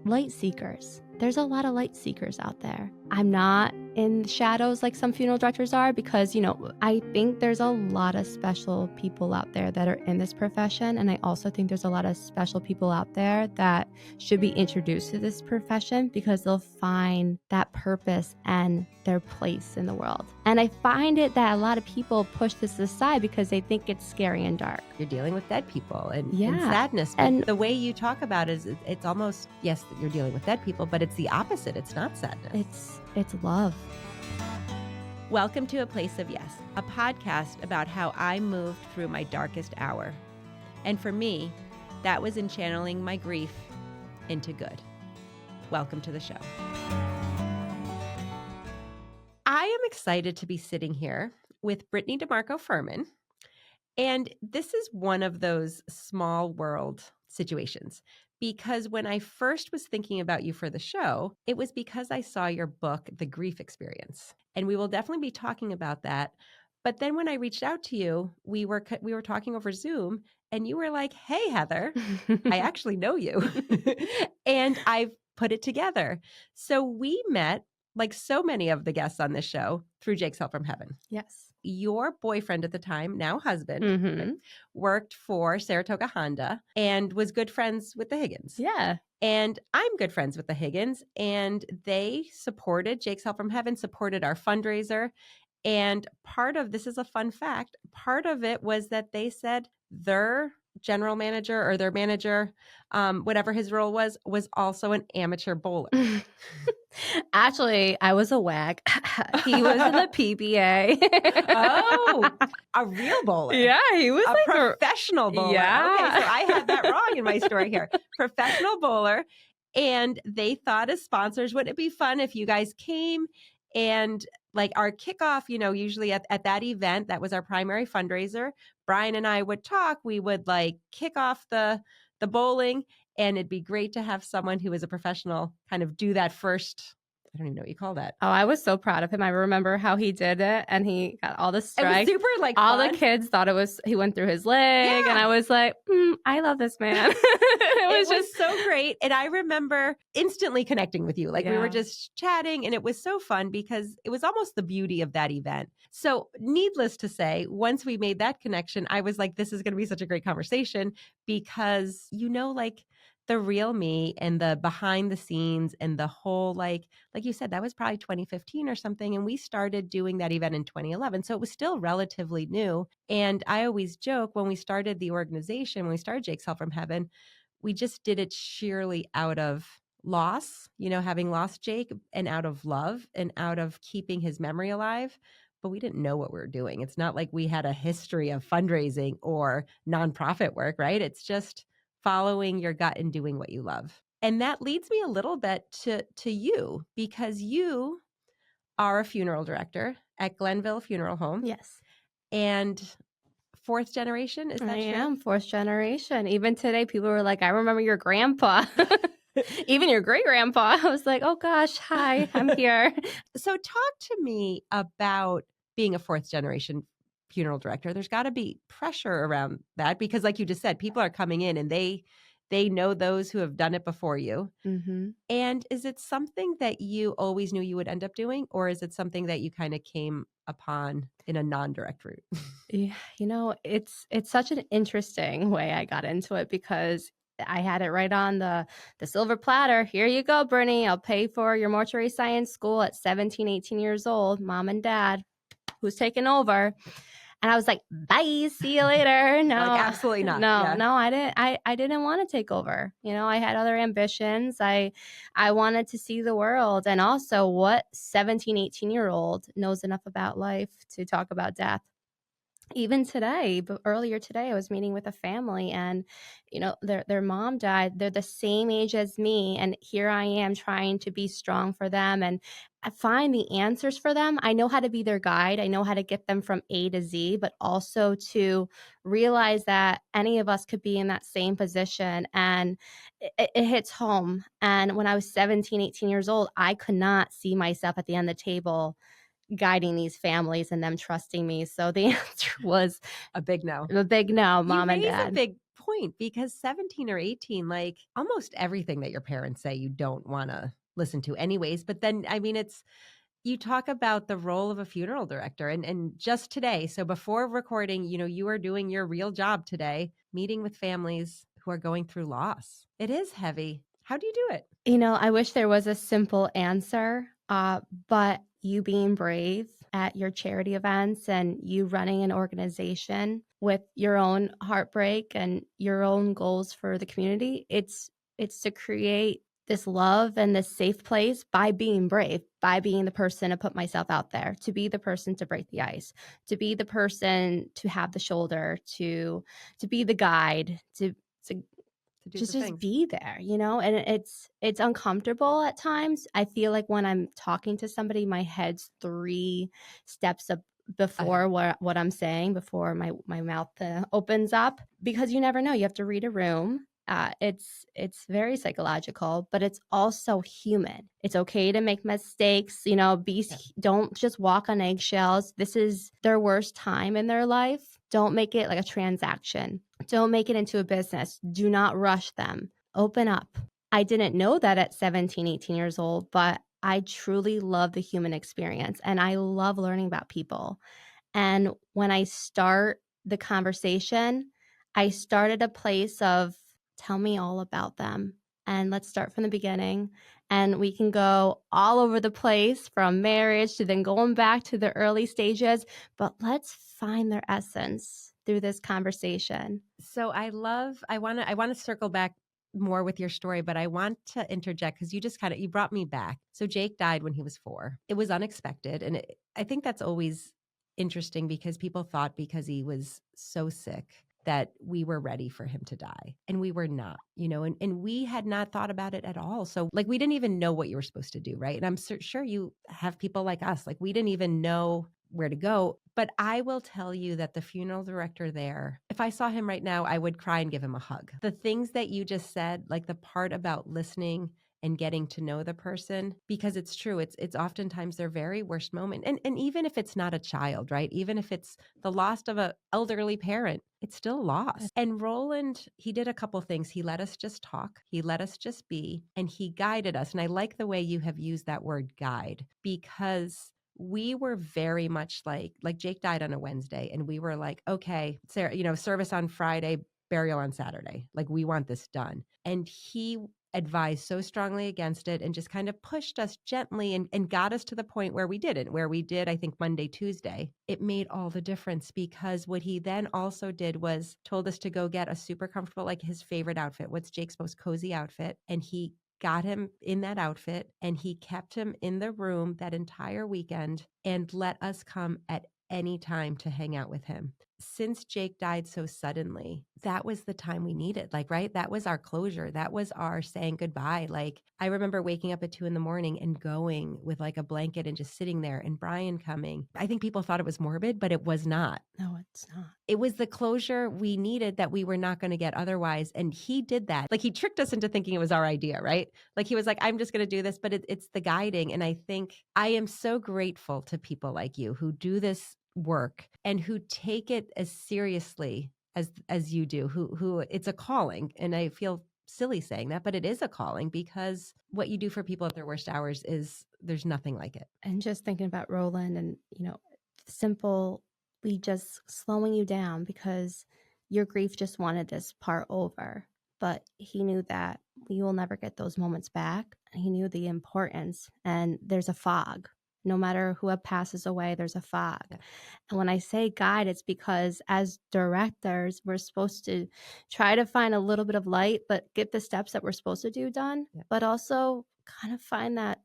light seekers. There's a lot of light seekers out there. I'm not in the shadows like some funeral directors are because, I think there's a lot of special people out there that are in this profession. And I also think there's a lot of special people out there that should be introduced to this profession because they'll find that purpose and their place in the world. And I find it that a lot of people push this aside because they think it's scary and dark. You're dealing with dead people and Yeah. sadness. But And the way you talk about it is it's almost, yes, you're dealing with dead people, but it's the opposite. It's not sadness. it's love. Welcome to A Place of Yes, a podcast about how I moved through my darkest hour. And for me, that was in channeling my grief into good. Welcome to the show. I am excited to be sitting here with Brittany DeMarco-Furman. And this is one of those small world situations. Because when I first was thinking about you for the show, it was because I saw your book, The Grief Experience. And we will definitely be talking about that. But then when I reached out to you, we were talking over Zoom and you were like, hey, Heather, I actually know you. And I've put it together. So we met, like so many of the guests on this show, through Jake's Help from Heaven. Yes. Your boyfriend at the time, now husband, Mm-hmm. worked for Saratoga Honda and was good friends with the Higgins. Yeah. And I'm good friends with the Higgins, and they supported Jake's Help from Heaven, supported our fundraiser. And part of this is a fun fact. Part of it was that they said their general manager or their manager, whatever his role was also an amateur bowler. Actually, I was a WAG. He was in the PBA. Oh, a real bowler. Yeah, he was a like professional bowler. Yeah. Okay, so I had that wrong in my story here. Professional bowler. And they thought as sponsors, wouldn't it be fun if you guys came and like our kickoff, usually at that event, that was our primary fundraiser. Brian and I would talk. We would like kick off the bowling, and it'd be great to have someone who is a professional kind of do that first. I don't even know what you call that. Oh, I was so proud of him. I remember how he did it, and he got all the strikes. It was super all fun. The kids thought he went through his leg, and I was like, I love this man. it was so great. And I remember instantly connecting with you. Like we were just chatting, and it was so fun because it was almost the beauty of that event. So needless to say, once we made that connection, I was like, this is going to be such a great conversation because, like the real me and the behind the scenes and the whole, like you said, that was probably 2015 or something. And we started doing that event in 2011. So it was still relatively new. And I always joke when we started the organization, when we started Jake's Help from Heaven, we just did it sheerly out of loss, having lost Jake, and out of love and out of keeping his memory alive. But we didn't know what we were doing. It's not like we had a history of fundraising or nonprofit work, right? It's just following your gut and doing what you love. And that leads me a little bit to you, because you are a funeral director at Glenville Funeral Home. Yes. And fourth generation, is that true? I am fourth generation. Even today, people were like, I remember your grandpa. Even your great grandpa. I was like, oh gosh, hi, I'm here. So talk to me about being a fourth generation funeral director. There's got to be pressure around that because, like you just said, people are coming in and they know those who have done it before you. Mm-hmm. And is it something that you always knew you would end up doing, or is it something that you kind of came upon in a non-direct route? Yeah, it's such an interesting way I got into it because I had it right on the silver platter. Here you go, Brittany. I'll pay for your mortuary science school at 17, 18 years old. Mom and dad, who's taking over? And I was like, bye, see you later. No, like, absolutely not. No, I didn't. I didn't want to take over. I had other ambitions. I wanted to see the world. And also, what 17, 18-year-old knows enough about life to talk about death? Even today, but earlier today, I was meeting with a family and, their mom died. They're the same age as me. And here I am trying to be strong for them. And I find the answers for them. I know how to be their guide. I know how to get them from A to Z, but also to realize that any of us could be in that same position. And it hits home. And when I was 17, 18 years old, I could not see myself at the end of the table guiding these families and them trusting me. So the answer was a big no. Mom and dad. A big point because 17 or 18, like almost everything that your parents say you don't want to listen to anyways. But then, I mean, you talk about the role of a funeral director and just today. So before recording, you are doing your real job today, meeting with families who are going through loss. It is heavy. How do you do it? I wish there was a simple answer, but you being brave at your charity events and you running an organization with your own heartbreak and your own goals for the community, it's to create this love and this safe place by being brave, by being the person to put myself out there, to be the person to break the ice, to be the person to have the shoulder, to be the guide, to To do the just things. be there, and it's uncomfortable at times. I feel like when I'm talking to somebody, my head's 3 steps up before what I'm saying, before my mouth opens up, because you never know. You have to read a room. It's very psychological, but it's also human. It's okay to make mistakes. Don't just walk on eggshells. This is their worst time in their life. Don't make it like a transaction. Don't make it into a business. Do not rush them. Open up. I didn't know that at 17, 18 years old, but I truly love the human experience and I love learning about people. And when I start the conversation, I start at a place of tell me all about them. And let's start from the beginning. And we can go all over the place from marriage to then going back to the early stages, but let's find their essence through this conversation. So I want to circle back more with your story, but I want to interject because you brought me back. So Jake died when he was 4. It was unexpected. And I think that's always interesting because people thought because he was so sick that we were ready for him to die. And we were not, and we had not thought about it at all. So like, we didn't even know what you were supposed to do. Right. And I'm sure you have people like us, like we didn't even know where to go. But I will tell you that the funeral director there, if I saw him right now, I would cry and give him a hug. The things that you just said, like the part about listening and getting to know the person, because it's true. It's oftentimes their very worst moment. And even if it's not a child, right? Even if it's the loss of an elderly parent, it's still lost. And Roland, he did a couple things. He let us just talk. He let us just be, and he guided us. And I like the way you have used that word guide, because we were very much like Jake died on a Wednesday and we were like, okay, Sarah, service on Friday, burial on Saturday. Like, we want this done. And he advised so strongly against it and just kind of pushed us gently and got us to the point where we did, I think, Monday, Tuesday. It made all the difference, because what he then also did was told us to go get a super comfortable, like his favorite outfit. What's Jake's most cozy outfit? And he got him in that outfit and he kept him in the room that entire weekend and let us come at any time to hang out with him. Since Jake died so suddenly, that was the time we needed. Like, right? That was our closure. That was our saying goodbye. Like, I remember waking up at 2 a.m. and going with like a blanket and just sitting there, and Brian coming. I think people thought it was morbid, but it was not. No, it's not. It was the closure we needed that we were not going to get otherwise. And he did that. Like, he tricked us into thinking it was our idea, right? Like, he was like, I'm just going to do this, but it's the guiding. And I think I am so grateful to people like you who do this work and who take it as seriously as you do, who it's a calling. And I feel silly saying that, but it is a calling, because what you do for people at their worst hours there's nothing like it. And just thinking about Roland and, simply just slowing you down, because your grief just wanted this part over. But he knew that you will never get those moments back. He knew the importance, and there's a fog. No matter who passes away, there's a fog. Yeah. And when I say guide, it's because as directors, we're supposed to try to find a little bit of light, but get the steps that we're supposed to do done, but also kind of find that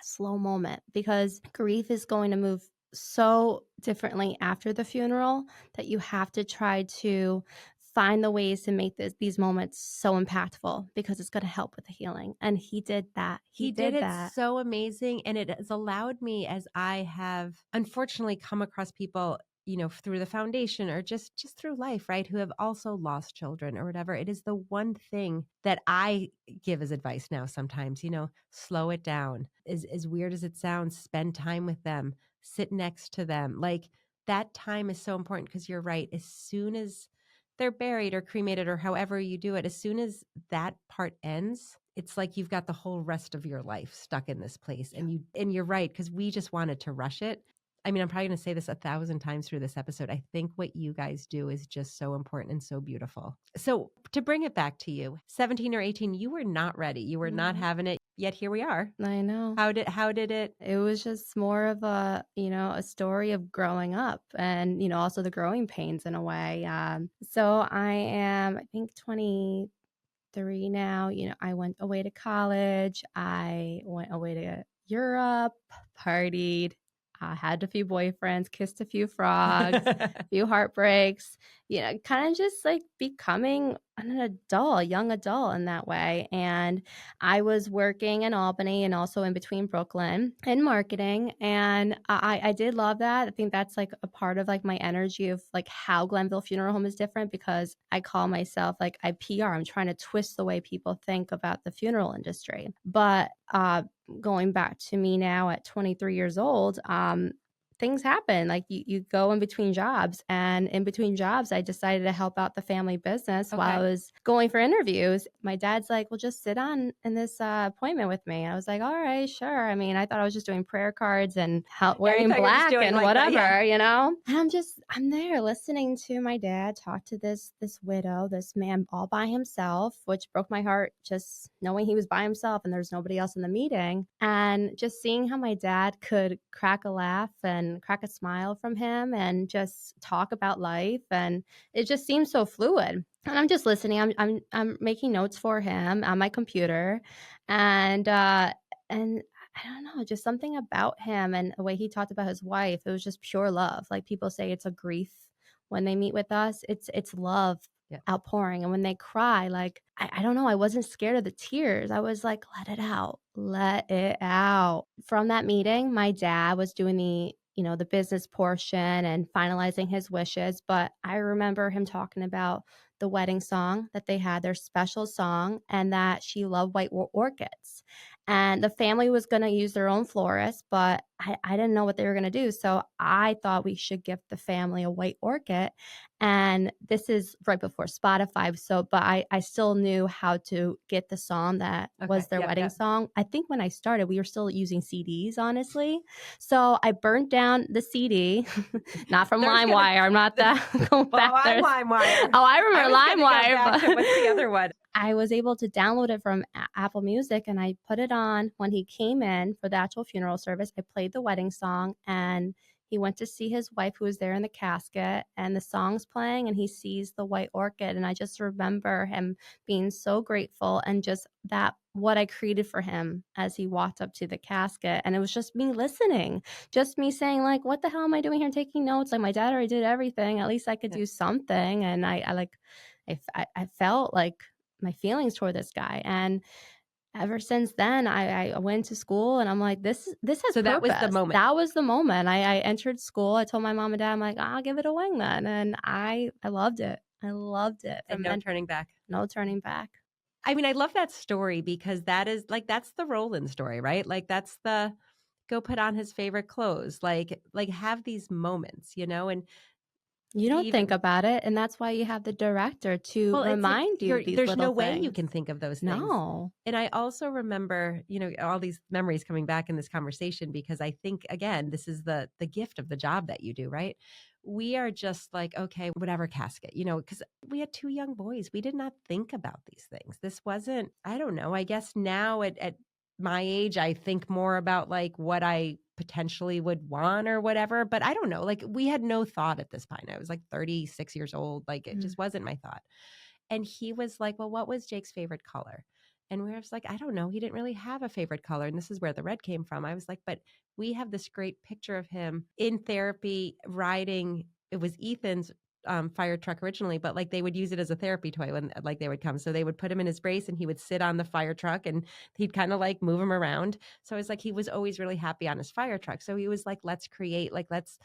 slow moment, because grief is going to move so differently after the funeral that you have to try to find the ways to make these moments so impactful, because it's going to help with the healing. And he did that. He did it so amazing. And it has allowed me, as I have unfortunately come across people, through the foundation or just through life, right, who have also lost children or whatever. It is the one thing that I give as advice now sometimes, slow it down. As weird as it sounds, spend time with them, sit next to them. Like, that time is so important, because you're right. As soon as they're buried or cremated or however you do it, as soon as that part ends, it's like you've got the whole rest of your life stuck in this place. Yeah. And you're right, because we just wanted to rush it. I mean, I'm probably going to say this 1,000 times through this episode. I think what you guys do is just so important and so beautiful. So to bring it back to you, 17 or 18, you were not ready. You were not having it. Yet here we are. I know. How did it? It was just more of a, a story of growing up and, also the growing pains in a way. So I am, I think, 23 now. I went away to college. I went away to Europe, partied, had a few boyfriends, kissed a few frogs, a few heartbreaks, kind of just like becoming an young adult in that way. And I was working in Albany and also in between Brooklyn in marketing. And I did love that. I think that's like a part of like my energy of like how Glenville Funeral Home is different, because I call myself like I'm trying to twist the way people think about the funeral industry. But going back to me now at 23 years old, things happen. Like you go in between jobs, and in between jobs, I decided to help out the family business while I was going for interviews. My dad's like, well, just sit on in this appointment with me. I was like, all right, sure. I mean, I thought I was just doing prayer cards and wearing black and like whatever, And I'm there listening to my dad talk to this widow, this man all by himself, which broke my heart, just knowing he was by himself and there's nobody else in the meeting. And just seeing how my dad could crack a laugh and crack a smile from him and just talk about life, and it just seems so fluid. And I'm just listening. I'm making notes for him on my computer, and I don't know, just something about him and the way he talked about his wife. It was just pure love. Like people say, it's a grief when they meet with us. It's love outpouring. And when they cry, like I don't know, I wasn't scared of the tears. I was like, let it out. From that meeting, my dad was doing the business portion and finalizing his wishes. But I remember him talking about the wedding song that they had, their special song, and that she loved white orchids. And the family was going to use their own florist, but I didn't know what they were going to do. So I thought we should gift the family a white orchid. And this is right before Spotify. But I still knew how to get the song that was their wedding song. I think when I started, we were still using CDs, honestly. So I burnt down the CD, not from LimeWire. I'm not that going back there. LimeWire. Oh, I remember LimeWire. What's the other one? I was able to download it from Apple Music, and I put it on when he came in for the actual funeral service. I played the wedding song, and he went to see his wife who was there in the casket, and the song's playing, and he sees the white orchid. And I just remember him being so grateful, and just that what I created for him as he walked up to the casket. And it was just me listening, just me saying like, what the hell am I doing here taking notes? Like my dad already did everything. At least I could do something. And I felt like my feelings toward this guy. And ever since then, I went to school, and I'm like, this has so that purpose. was the moment. That was the moment. I entered school. I told my mom and dad, I'm like, I'll give it a wing then. And I loved it. And no turning back. No turning back. I mean, I love that story because that's the Roland story, right? Like that's the go put on his favorite clothes, like have these moments, and you don't think about it, and that's why you have the director to remind you of these there's no things. way you can think of those things. No. And I also remember, all these memories coming back in this conversation, because I think, again, this is the gift of the job that you do, right? We are just like, okay, whatever casket, because we had 2 young boys. We did not think about these things. This wasn't, I don't know, I guess now at my age, I think more about like what I potentially would want or whatever, but I don't know, like we had no thought at this point. I was like 36 years old. Like it just wasn't my thought. And he was like, well, what was Jake's favorite color? And we were just like, I don't know. He didn't really have a favorite color. And this is where the red came from. I was like, but we have this great picture of him in therapy riding. It was Ethan's fire truck originally, but like they would use it as a therapy toy when like they would come. So they would put him in his brace and he would sit on the fire truck and he'd kind of like move him around. So it's like he was always really happy on his fire truck. So he was like, let's create, like let's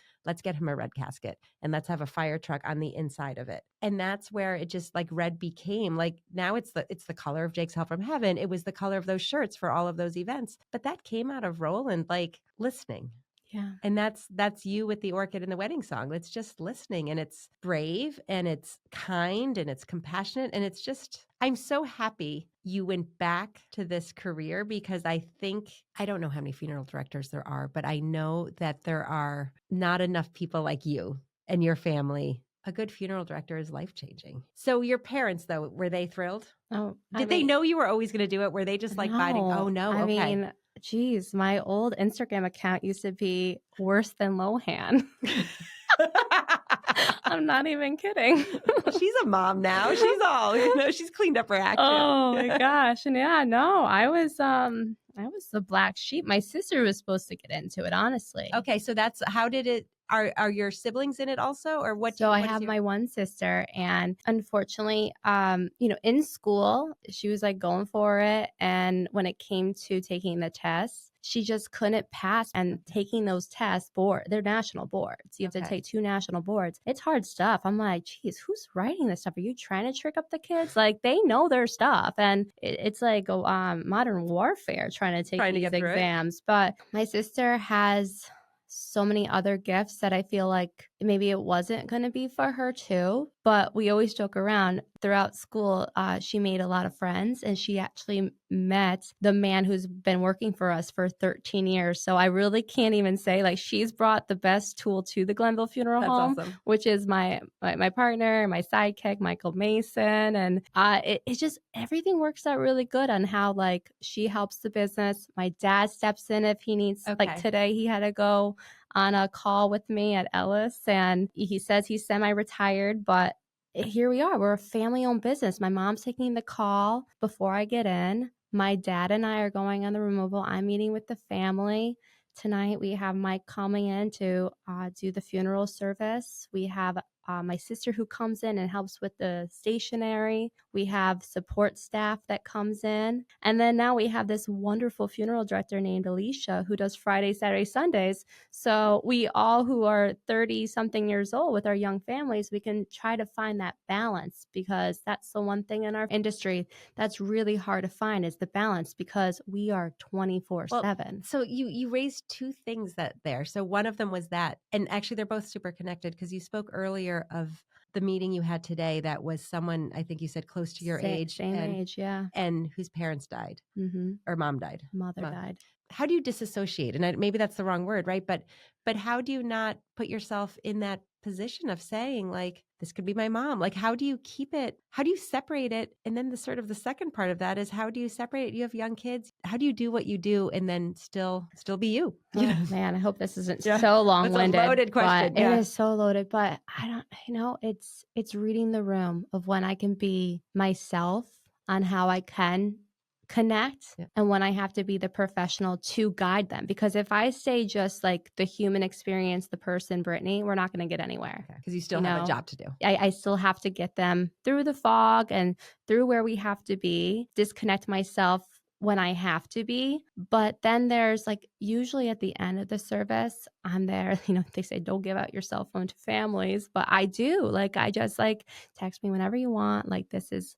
get him a red casket and let's have a fire truck on the inside of it. And that's where it just like red became like, now it's the color of Jake's Help from Heaven. It was the color of those shirts for all of those events. But that came out of Roland like listening. Yeah. And that's you with the orchid and the wedding song. It's just listening, and it's brave and it's kind and it's compassionate. And it's just, I'm so happy you went back to this career, because I think, I don't know how many funeral directors there are, but I know that there are not enough people like you and your family. A good funeral director is life-changing. So your parents, though, were they thrilled? Oh, Did they know you were always going to do it? Were they just like biting? Oh, no. no. I Okay. mean, geez, my old Instagram account used to be worse than Lohan. I'm not even kidding. Well, she's a mom now. She's all, she's cleaned up her act Oh my too. gosh. And yeah, no, I was the black sheep. My sister was supposed to get into it, honestly. Okay, so that's, how did it, are your siblings in it also, or what? So I What is have your? my one sister, and unfortunately, in school, she was like going for it. And when it came to taking the tests, she just couldn't pass. And taking those tests, they're national boards. You have to take 2 national boards. It's hard stuff. I'm like, geez, who's writing this stuff? Are you trying to trick up the kids? Like, they know their stuff. And it's like modern warfare trying to take these exams. But my sister has so many other gifts that I feel like maybe it wasn't going to be for her too. But we always joke around throughout school. She made a lot of friends, and she actually met the man who's been working for us for 13 years. So I really can't even say, like, she's brought the best tool to the Glenville Funeral Home, awesome. Which is my partner, my sidekick, Michael Mason. And it's just, everything works out really good on how, like, she helps the business. My dad steps in if he needs, like today he had to go on a call with me at Ellis, and he says he's semi-retired, but here we are. We're a family-owned business. My mom's taking the call before I get in. My dad and I are going on the removal. I'm meeting with the family. Tonight we have Mike coming in to do the funeral service. We have my sister who comes in and helps with the stationery. We have support staff that comes in. And then now we have this wonderful funeral director named Alicia who does Friday, Saturday, Sundays. So we all who are 30 something years old with our young families, we can try to find that balance, because that's the one thing in our industry that's really hard to find, is the balance, because we are 24/7. So you raised 2 things there. So one of them was that, and actually they're both super connected, because you spoke earlier of the meeting you had today that was someone, I think you said, close to your age. Same age, yeah. And whose parents died, or mom died. Mother died. How do you disassociate? And maybe that's the wrong word, right? But how do you not put yourself in that position of saying, like, this could be my mom? Like, how do you keep it? How do you separate it? And then the second part of that is, how do you separate it? You have young kids. How do you do what you do and then still be you? Oh, man, I hope this isn't so long-winded. It's a loaded question. But it is so loaded. But I don't, it's reading the room of when I can be myself on how I can connect, and when I have to be the professional to guide them. Because if I stay just like the human experience, the person, Brittany, we're not going to get anywhere. Because you still have a job to do. I still have to get them through the fog and through where we have to be, disconnect myself when I have to be. But then there's, like, usually at the end of the service, I'm there, they say, don't give out your cell phone to families, but I do. Like, I just, like, text me whenever you want. Like, this is,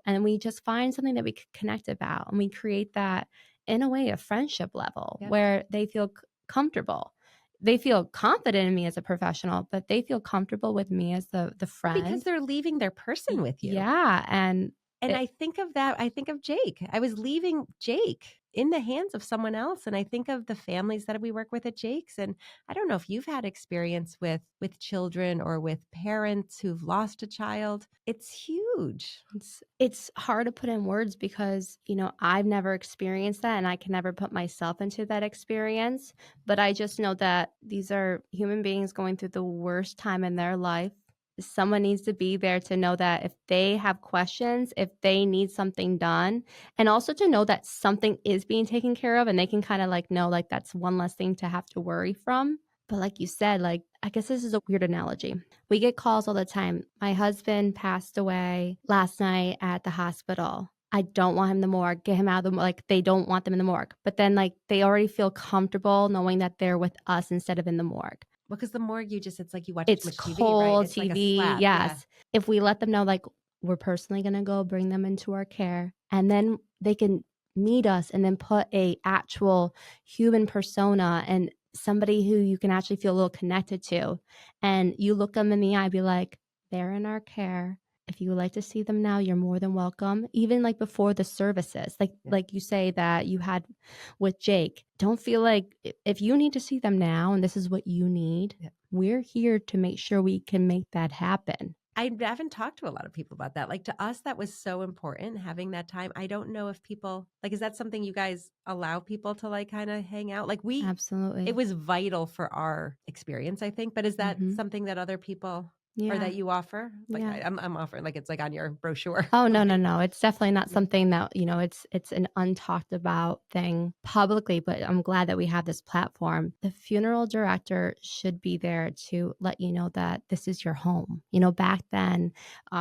and we just find something that we can connect about, and we create that, in a way, a friendship level where they feel comfortable. They feel confident in me as a professional, but they feel comfortable with me as the friend. Because they're leaving their person with you. Yeah. And I think of that. I think of Jake. I was leaving Jake in the hands of someone else. And I think of the families that we work with at Jake's. And I don't know if you've had experience with children or with parents who've lost a child. It's huge. It's hard to put in words, because, I've never experienced that, and I can never put myself into that experience. But I just know that these are human beings going through the worst time in their life. Someone needs to be there to know that if they have questions, if they need something done, and also to know that something is being taken care of, and they can kind of like know, like, that's one less thing to have to worry from. But like you said, like, I guess this is a weird analogy. We get calls all the time. My husband passed away last night at the hospital. I don't want him in the morgue. Get him out of the, like, they don't want them in the morgue. But then, like, they already feel comfortable knowing that they're with us instead of in the morgue. Because the morgue, it's like you watch it's TV, cold right? It's TV, like a slab. yes. Yeah. If we let them know, like, we're personally going to go bring them into our care, and then they can meet us and then put a actual human persona and somebody who you can actually feel a little connected to. And you look them in the eye, be like, they're in our care. If you would like to see them now, you're more than welcome. Even like before the services, like you say that you had with Jake, don't feel like if you need to see them now and this is what you need, we're here to make sure we can make that happen. I haven't talked to a lot of people about that. Like, to us, that was so important, having that time. I don't know if people, like, is that something you guys allow people to like kind of hang out? Like, Absolutely. it was vital for our experience, I think. But is that Mhm. something that other people or Yeah. that you offer? Like, Yeah. I'm offering, like, it's like on your brochure. Oh, no, no, Like, no. It's definitely not something that, it's an untalked about thing publicly, but I'm glad that we have this platform. The funeral director should be there to let you know that this is your home. Back then,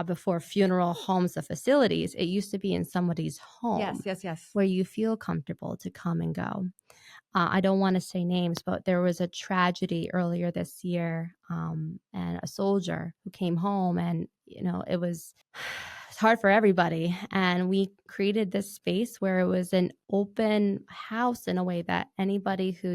before funeral homes, the facilities, it used to be in somebody's home yes. where you feel comfortable to come and go. I don't want to say names, but there was a tragedy earlier this year, and a soldier who came home, and it's hard for everybody. And we created this space where it was an open house in a way that anybody who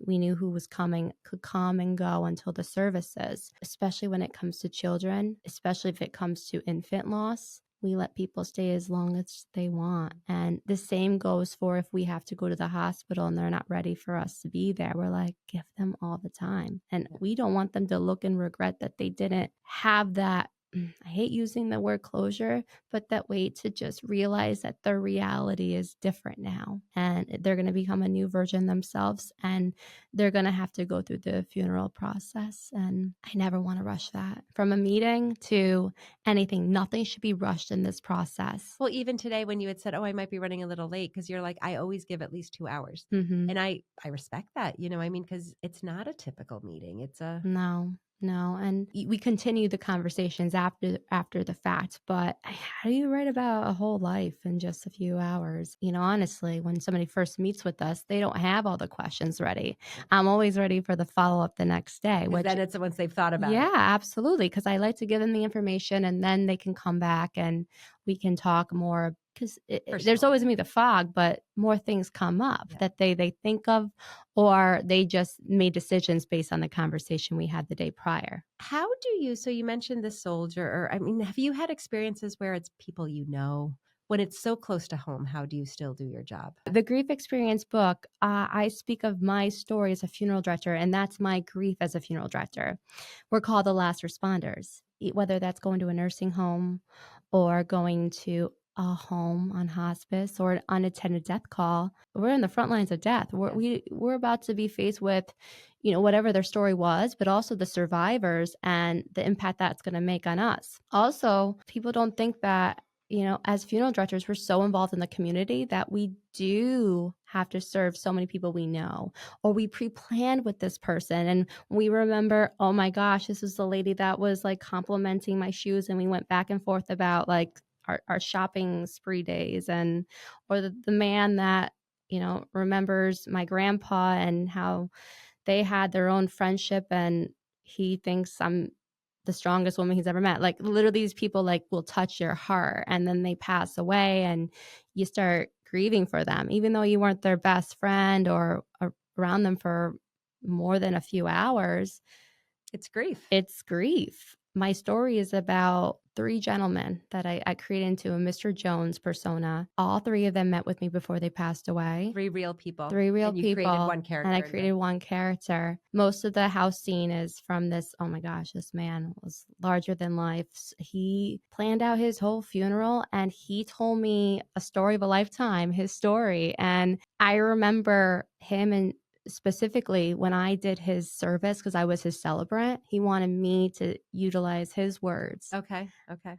we knew who was coming could come and go until the services. Especially when it comes to children, especially if it comes to infant loss. We let people stay as long as they want. And the same goes for if we have to go to the hospital and they're not ready for us to be there. We're like, give them all the time. And we don't want them to look and regret that they didn't have that. I hate using the word closure, but that way to just realize that their reality is different now. And they're going to become a new version themselves. And they're going to have to go through the funeral process. And I never want to rush that. From a meeting to anything, nothing should be rushed in this process. Well, even today when you had said, "Oh, I might be running a little late," because you're like, I always give at least 2 hours, and I respect that. I mean, because it's not a typical meeting. It's a No, and we continue the conversations after the fact. But how do you write about a whole life in just a few hours? Honestly, when somebody first meets with us, they don't have all the questions ready. I'm always ready for the follow up the next day. because then it's once they've thought about it. Yeah, absolutely. Because I like to give them the information, and then they can come back and we can talk more. Because there's always going to be the fog, but more things come up that they think of, or they just made decisions based on the conversation we had the day prior. How do you, so you mentioned the soldier, or I mean, have you had experiences where it's people when it's so close to home? How do you still do your job? The grief experience book, I speak of my story as a funeral director, and that's my grief as a funeral director. We're called the last responders, whether that's going to a nursing home or going to a home on hospice or an unattended death call. We're in the front lines of death. We're about to be faced with, whatever their story was, but also the survivors and the impact that's going to make on us. Also, people don't think that as funeral directors, we're so involved in the community that we do have to serve so many people we know, or we pre-planned with this person and we remember, oh my gosh, this was the lady that was like complimenting my shoes, and we went back and forth about like our shopping spree days, or the man that remembers my grandpa and how they had their own friendship, and he thinks I'm the strongest woman he's ever met. Like literally these people like will touch your heart, and then they pass away and you start grieving for them, even though you weren't their best friend or around them for more than a few hours. It's grief. It's grief. My story is about 3 gentlemen that I created into a Mr. Jones persona. All 3 of them met with me before they passed away. 3 real people. 3 real and you people. created one character. And I created one character. Most of the house scene is from this, oh my gosh, this man was larger than life. He planned out his whole funeral and he told me a story of a lifetime, his story. And I remember him, and specifically when I did his service, because I was his celebrant, he wanted me to utilize his words. Okay.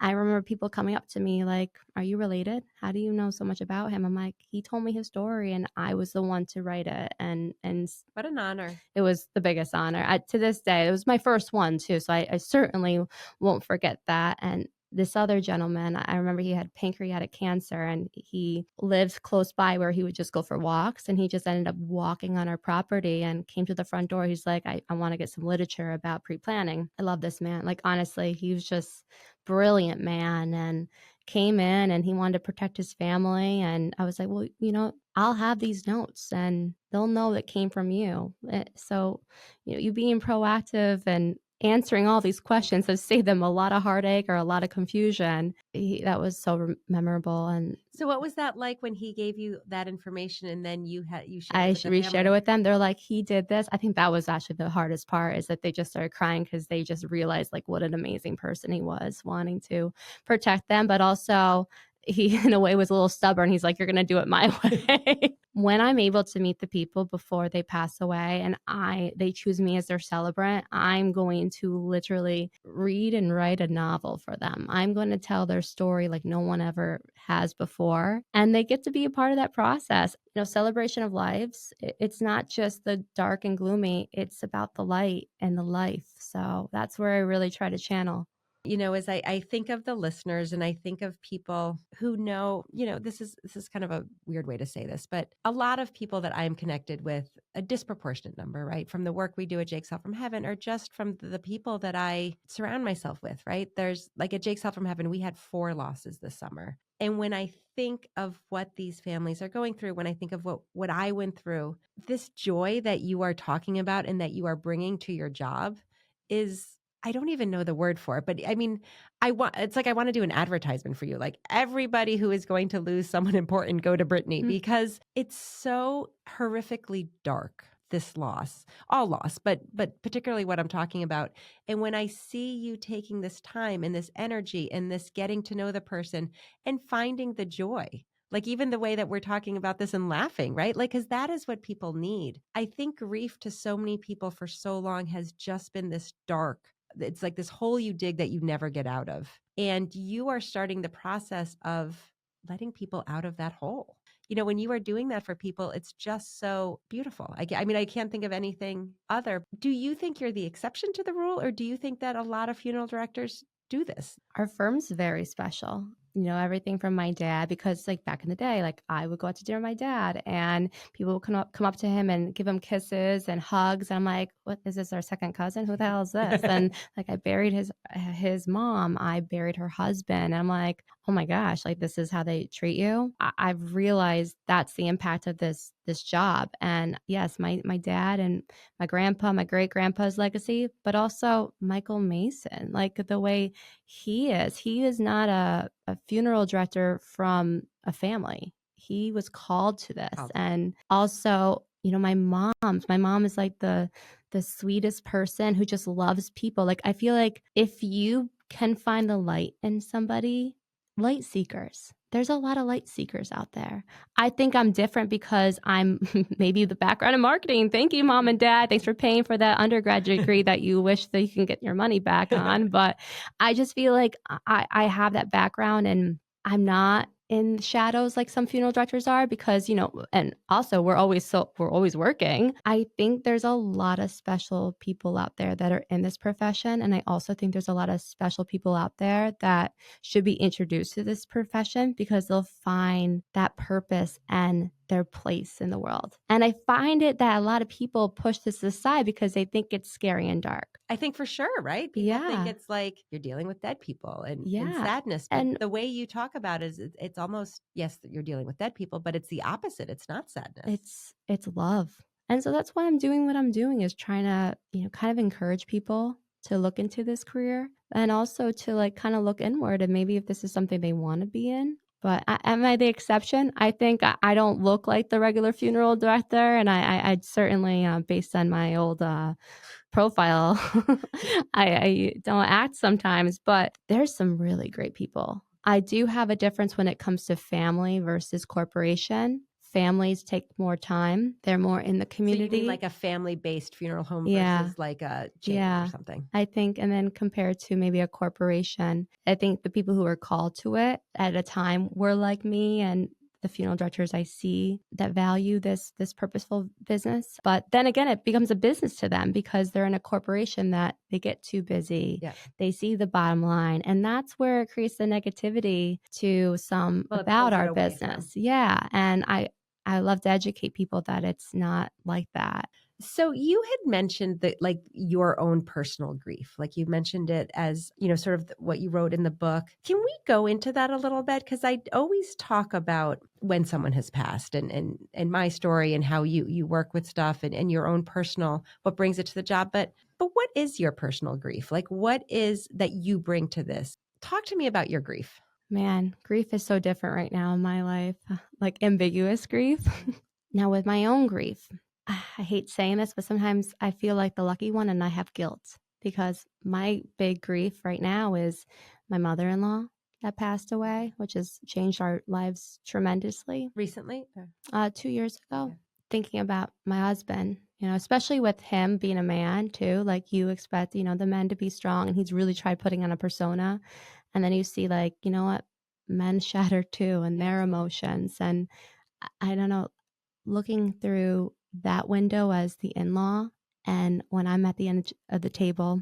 I remember people coming up to me like, are you related? How do you know so much about him? I'm like, he told me his story and I was the one to write it. And what an honor. It was the biggest honor. To this day, it was my first one too. So I certainly won't forget that. And this other gentleman, I remember he had pancreatic cancer and he lived close by where he would just go for walks, and he just ended up walking on our property and came to the front door. He's like, I want to get some literature about pre-planning. I love this man. Like, honestly, he was just brilliant man. And came in and he wanted to protect his family. And I was like, well, I'll have these notes and they'll know it came from you. So, you being proactive and answering all these questions have saved them a lot of heartache or a lot of confusion. That was so memorable. And So what was that like when he gave you that information and then you shared it I with the reshared it family? with them. They're like, he did this. I think that was actually the hardest part, is that they just started crying because they just realized like what an amazing person he was, wanting to protect them, but also he in a way was a little stubborn. He's like, you're going to do it my way. When I'm able to meet the people before they pass away and they choose me as their celebrant, I'm going to literally read and write a novel for them. I'm going to tell their story like no one ever has before, and they get to be a part of that process. Celebration of lives, it's not just the dark and gloomy, it's about the light and the life. So that's where I really try to channel. As I think of the listeners and I think of people who know, this is kind of a weird way to say this, but a lot of people that I'm connected with, a disproportionate number, right? From the work we do at Jake's Help from Heaven, or just from the people that I surround myself with, right? There's like at Jake's Help from Heaven, we had 4 losses this summer. And when I think of what these families are going through, when I think of what I went through, this joy that you are talking about and that you are bringing to your job is, I don't even know the word for it, but I mean, it's like I want to do an advertisement for you. Like, everybody who is going to lose someone important, go to Brittany, because it's so horrifically dark, this loss, all loss, but particularly what I'm talking about. And when I see you taking this time and this energy and this getting to know the person and finding the joy, like even the way that we're talking about this and laughing, right? Like, because that is what people need. I think grief to so many people for so long has just been this dark, it's like this hole you dig that you never get out of. And you are starting the process of letting people out of that hole. When you are doing that for people, it's just so beautiful. I mean, I can't think of anything other. Do you think you're the exception to the rule, or do you think that a lot of funeral directors do this? Our firm's very special. Everything from my dad, because like back in the day, like I would go out to dinner with my dad and people would come up to him and give him kisses and hugs. And I'm like, what is this, our second cousin? Who the hell is this? And like I buried his mom. I buried her husband. And I'm like, oh my gosh, like this is how they treat you. I've realized that's the impact of this job. And yes, my dad and my grandpa, my great grandpa's legacy, but also Michael Mason, like the way he is not a funeral director from a family. He was called to this. And also, my mom is like the sweetest person who just loves people. Like I feel like if you can find the light in somebody, light seekers. There's a lot of light seekers out there. I think I'm different because I'm maybe the background in marketing. Thank you, Mom and Dad. Thanks for paying for that undergraduate degree that you wish that you can get your money back on. But I just feel like I have that background and I'm not in the shadows like some funeral directors are, because, and also we're always working. I think there's a lot of special people out there that are in this profession. And I also think there's a lot of special people out there that should be introduced to this profession, because they'll find that purpose and their place in the world. And I find it that a lot of people push this aside because they think it's scary and dark. I think for sure, right? People think it's like you're dealing with dead people and sadness. But the way you talk about it is it's almost, yes, you're dealing with dead people, but it's the opposite. It's not sadness. It's love. And so that's why I'm doing what I'm doing, is trying to, kind of encourage people to look into this career, and also to like kind of look inward and maybe if this is something they want to be in. But am I the exception? I think I don't look like the regular funeral director, and I'd certainly, based on my old profile, I don't act sometimes, but there's some really great people. I do have a difference when it comes to family versus corporation. Families take more time. They're more in the community. So you mean like a family-based funeral home versus like a chain or something? I think, and then compared to maybe a corporation, I think the people who are called to it at a time were like me, and the funeral directors I see that value this purposeful business. But then again, it becomes a business to them because they're in a corporation that they get too busy. Yeah. They see the bottom line. And that's where it creates the negativity to some about our business. Yeah. And I love to educate people that it's not like that. So you had mentioned that like your own personal grief, like you mentioned it as, sort of what you wrote in the book. Can we go into that a little bit? Because I always talk about when someone has passed and my story and how you work with stuff and your own personal, what brings it to the job. But what is your personal grief? Like what is that you bring to this? Talk to me about your grief. Man, grief is so different right now in my life, like ambiguous grief. Now, with my own grief, I hate saying this, but sometimes I feel like the lucky one and I have guilt because my big grief right now is my mother in law that passed away, which has changed our lives tremendously. Recently? 2 years ago, Okay. thinking about my husband, especially with him being a man too, like you expect, the men to be strong, and he's really tried putting on a persona. And then you see, like, you know what? Men shatter too, and their emotions. And I don't know, looking through that window as the in law, and when I'm at the end of the table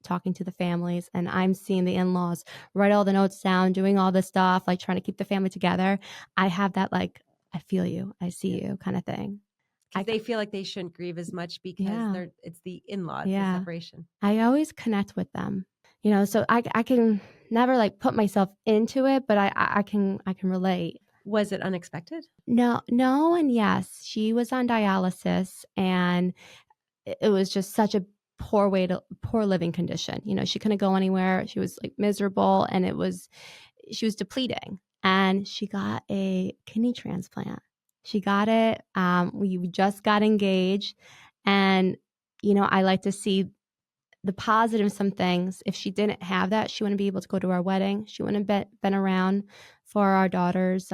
talking to the families and I'm seeing the in laws write all the notes down, doing all this stuff, like trying to keep the family together, I have that, like, I feel you, I see you kind of thing. Because they feel like they shouldn't grieve as much because Yeah, it's the in-law, it's the yeah. separation. I always connect with them, so I can never like put myself into it, but I can relate. Was it unexpected? No, and yes. She was on dialysis, and it was just such a poor living condition. She couldn't go anywhere. She was like miserable, and she was depleting. And she got a kidney transplant. She got it. We just got engaged, and I like to see the positive, some things. If she didn't have that, she wouldn't be able to go to our wedding. She wouldn't have been around for our daughter's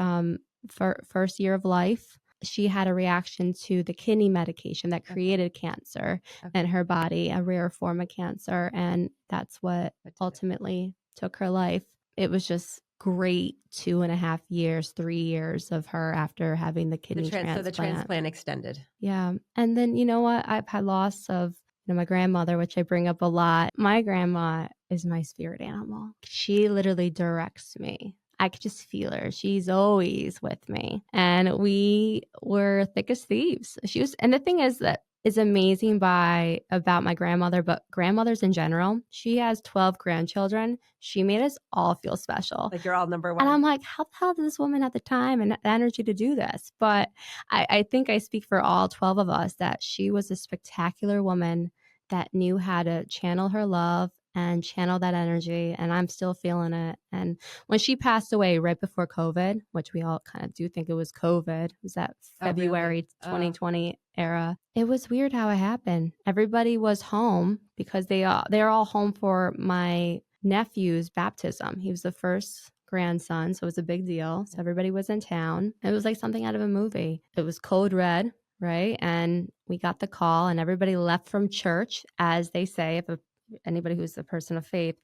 for first year of life. She had a reaction to the kidney medication that created cancer in her body, a rare form of cancer, and that's what ultimately took her life. It was just great 2.5 years, 3 years of her after having the kidney transplant. So the transplant extended. Yeah. And then, you know what? I've had loss of my grandmother, which I bring up a lot. My grandma is my spirit animal. She literally directs me. I could just feel her. She's always with me. And we were thick as thieves. And the thing is that is amazing about my grandmother, but grandmothers in general. She has 12 grandchildren. She made us all feel special. Like you're all number one. And I'm like, how the hell did this woman have the time and the energy to do this? But I think I speak for all 12 of us that she was a spectacular woman that knew how to channel her love and channel that energy. And I'm still feeling it. And when she passed away right before COVID, which we all kind of do think it was COVID, it was that February 2020 era. It was weird how it happened. Everybody was home because they're all home for my nephew's baptism. He was the first grandson, so it was a big deal. So everybody was in town. It was like something out of a movie. It was code red, right? And we got the call, and everybody left from church, as they say, if anybody who's a person of faith,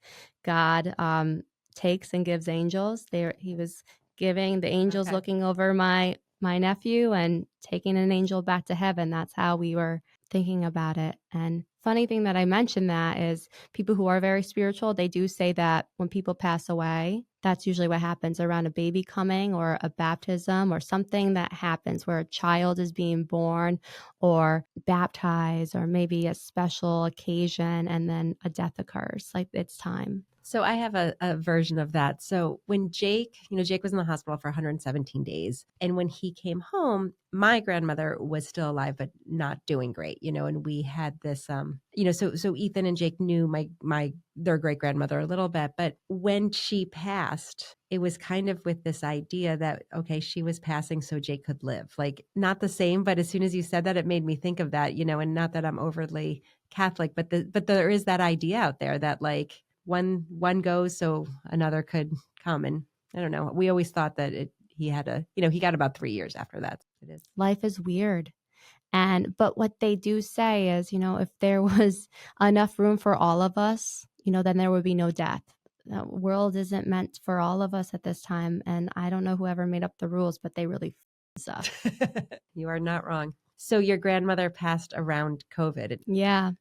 God takes and gives angels. He was giving the angels, looking over my nephew and taking an angel back to heaven. That's how we were thinking about it. And funny thing that I mentioned that is people who are very spiritual, they do say that when people pass away, that's usually what happens around a baby coming or a baptism or something that happens where a child is being born or baptized or maybe a special occasion, and then a death occurs. Like, it's time. So I have a version of that. So when Jake was in the hospital for 117 days. And when he came home, my grandmother was still alive, but not doing great, and we had this, so Ethan and Jake knew their great grandmother a little bit, but when she passed, it was kind of with this idea that, okay, she was passing so Jake could live. Like, not the same, but as soon as you said that, it made me think of that, and not that I'm overly Catholic, but there is that idea out there that like, one goes so another could come. And I don't know. We always thought that he got about 3 years after that. It is. Life is weird. But what they do say is, if there was enough room for all of us, then there would be no death. The world isn't meant for all of us at this time. And I don't know whoever made up the rules, but they really up. You are not wrong. So your grandmother passed around COVID. Yeah.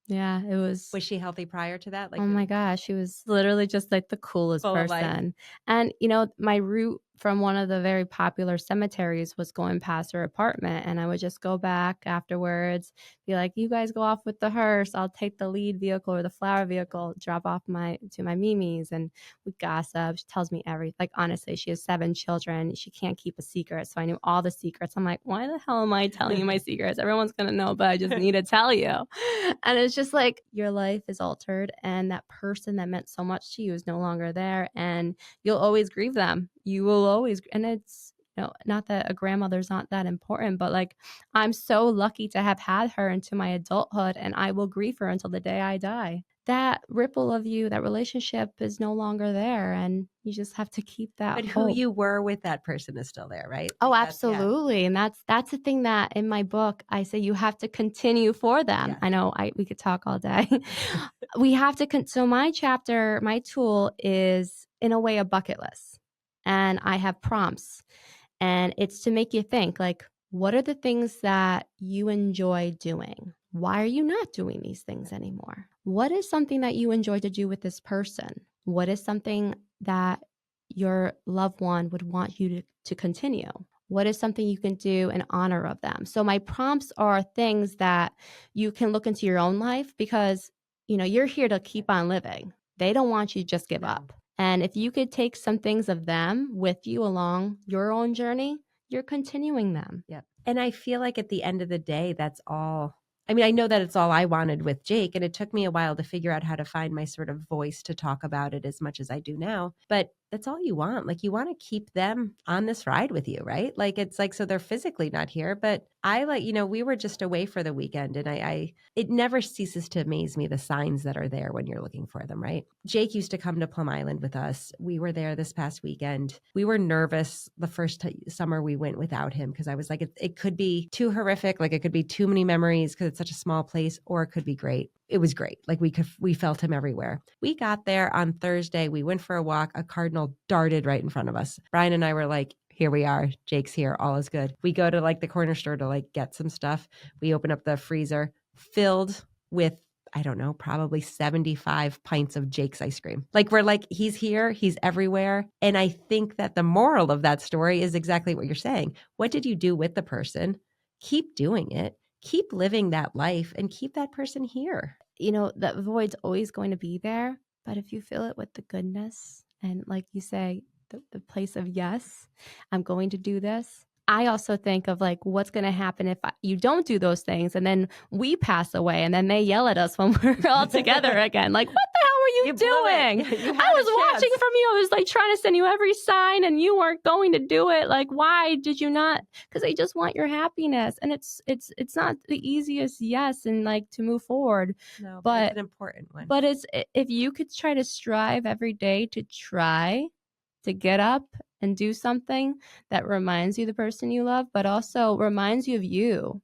Yeah, it was. Was she healthy prior to that? Like, oh my gosh, she was literally just like the coolest person. And my root from one of the very popular cemeteries was going past her apartment, and I would just go back afterwards, be like, you guys go off with the hearse, I'll take the lead vehicle or the flower vehicle, drop off to my Mimi's, and we gossip. She tells me everything. Like, honestly, she has 7 children. She can't keep a secret. So I knew all the secrets. I'm like, why the hell am I telling you my secrets? Everyone's going to know, but I just need to tell you. And it's just like, your life is altered, and that person that meant so much to you is no longer there, and you'll always grieve them. You will always, and it's, not that a grandmother's not that important, but like, I'm so lucky to have had her into my adulthood, and I will grieve her until the day I die. That ripple of you, that relationship is no longer there, and you just have to keep that But hope. who you were with that person is still there, right? Oh, Like absolutely. Yeah. And that's the thing that in my book, I say you have to continue for them. Yes. I know we could talk all day. We have to, so my chapter, my tool is in a way a bucket list, and I have prompts, and it's to make you think, like, what are the things that you enjoy doing? Why are you not doing these things anymore? What is something that you enjoy to do with this person? What is something that your loved one would want you to continue? What is something you can do in honor of them? So my prompts are things that you can look into your own life, because, you're here to keep on living. They don't want you to just give up. And if you could take some things of them with you along your own journey, you're continuing them. Yep. And I feel like at the end of the day, that's all. I mean, I know that it's all I wanted with Jake, and it took me a while to figure out how to find my sort of voice to talk about it as much as I do now. But that's all you want. Like, you want to keep them on this ride with you, right? Like, it's like, so they're physically not here, but I we were just away for the weekend, and it never ceases to amaze me, the signs that are there when you're looking for them, right? Jake used to come to Plum Island with us. We were there this past weekend. We were nervous the first summer we went without him, because I was like, it could be too horrific. Like, it could be too many memories because it's such a small place, or it could be great. It was great. Like, we felt him everywhere. We got there on Thursday. We went for a walk. A cardinal darted right in front of us. Brian and I were like, here we are. Jake's here. All is good. We go to the corner store to get some stuff. We open up the freezer filled with, I don't know, probably 75 pints of Jake's ice cream. We're like, he's here. He's everywhere. And I think that the moral of that story is exactly what you're saying. What did you do with the person? Keep doing it. Keep living that life, and keep that person here. That void's always going to be there, but if you fill it with the goodness, and like you say, the place of yes, I'm going to do this. I also think of what's going to happen if you don't do those things, and then we pass away, and then they yell at us when we're all together again. Like, what the hell were you doing? I was watching from you. I was trying to send you every sign, and you weren't going to do it. Like, why did you not? Because they just want your happiness, and it's not the easiest yes, and to move forward. No, but it's an important one. But if you could try to strive every day to try to get up and do something that reminds you of the person you love, but also reminds you of you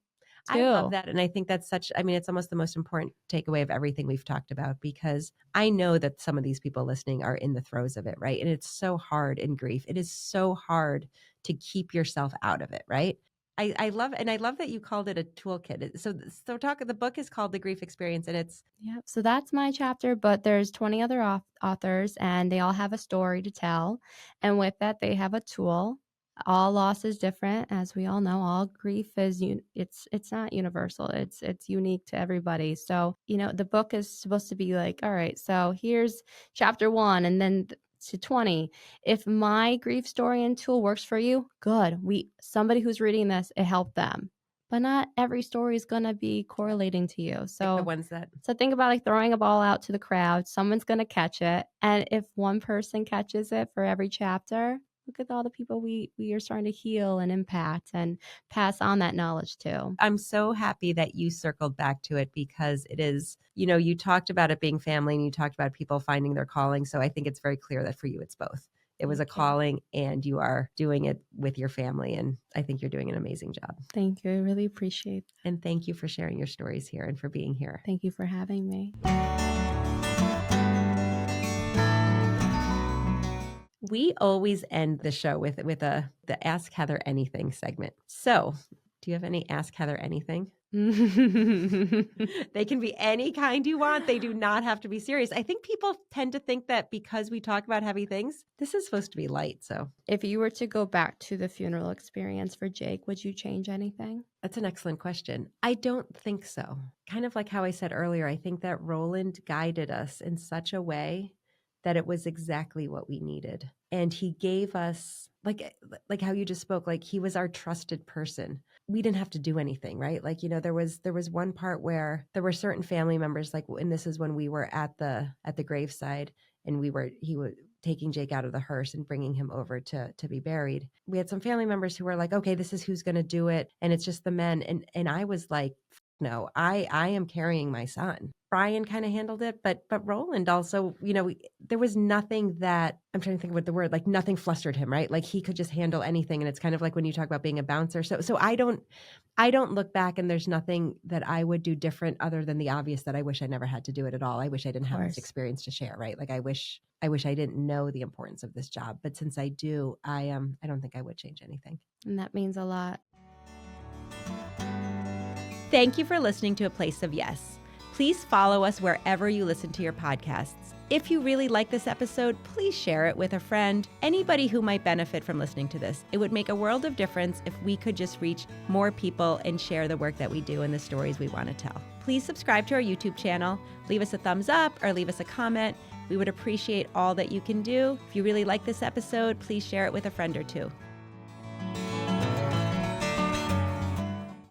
too. I love that. And I think that's it's almost the most important takeaway of everything we've talked about, because I know that some of these people listening are in the throes of it, right? And it's so hard in grief. It is so hard to keep yourself out of it, right? I love that you called it a toolkit. So the book is called The Grief Experience, and it's. Yeah. So that's my chapter, but there's 20 other authors, and they all have a story to tell. And with that, they have a tool. All loss is different, as we all know. All grief is it's not universal. It's unique to everybody. So, the book is supposed to be like, all right, so here's chapter 1, and then to 20. If my grief story and tool works for you, good. Somebody who's reading this, it helped them. But not every story is going to be correlating to you. So the ones that. So think about throwing a ball out to the crowd. Someone's going to catch it. And if one person catches it for every chapter, look at all the people we are starting to heal and impact and pass on that knowledge to. I'm so happy that you circled back to it, because it is, you talked about it being family, and you talked about people finding their calling. So I think it's very clear that for you, it's both. It was a calling, and you are doing it with your family. And I think you're doing an amazing job. Thank you. I really appreciate it. And thank you for sharing your stories here and for being here. Thank you for having me. We always end the show with the Ask Heather Anything segment. So do you have any Ask Heather Anything? They can be any kind you want. They do not have to be serious. I think people tend to think that because we talk about heavy things, this is supposed to be light. So If you were to go back to the funeral experience for Jake, would you change anything? that's an excellent question. I don't think so. Kind of like how I said earlier, I think that Roland guided us in such a way that it was exactly what we needed. And he gave us, like how you just spoke, like he was our trusted person. We didn't have to do anything, right? Like, there was one part where there were certain family members, like, and this is when we were at the graveside, and he was taking Jake out of the hearse and bringing him over to be buried. We had some family members who were like, okay, this is who's going to do it. And it's just the men. And I was like, no, I am carrying my son. Brian kind of handled it, but Roland also, there was nothing that, I'm trying to think of what the word, like nothing flustered him, right? Like he could just handle anything. And it's kind of like when you talk about being a bouncer. So I don't look back, and there's nothing that I would do different other than the obvious, that I wish I never had to do it at all. I wish I didn't have this experience to share, right? Like I wish I didn't know the importance of this job, but since I do, I don't think I would change anything. And that means a lot. Thank you for listening to A Place of Yes. Please follow us wherever you listen to your podcasts. If you really like this episode, please share it with a friend, anybody who might benefit from listening to this. It would make a world of difference if we could just reach more people and share the work that we do and the stories we want to tell. Please subscribe to our YouTube channel, leave us a thumbs up, or leave us a comment. We would appreciate all that you can do. If you really like this episode, please share it with a friend or two.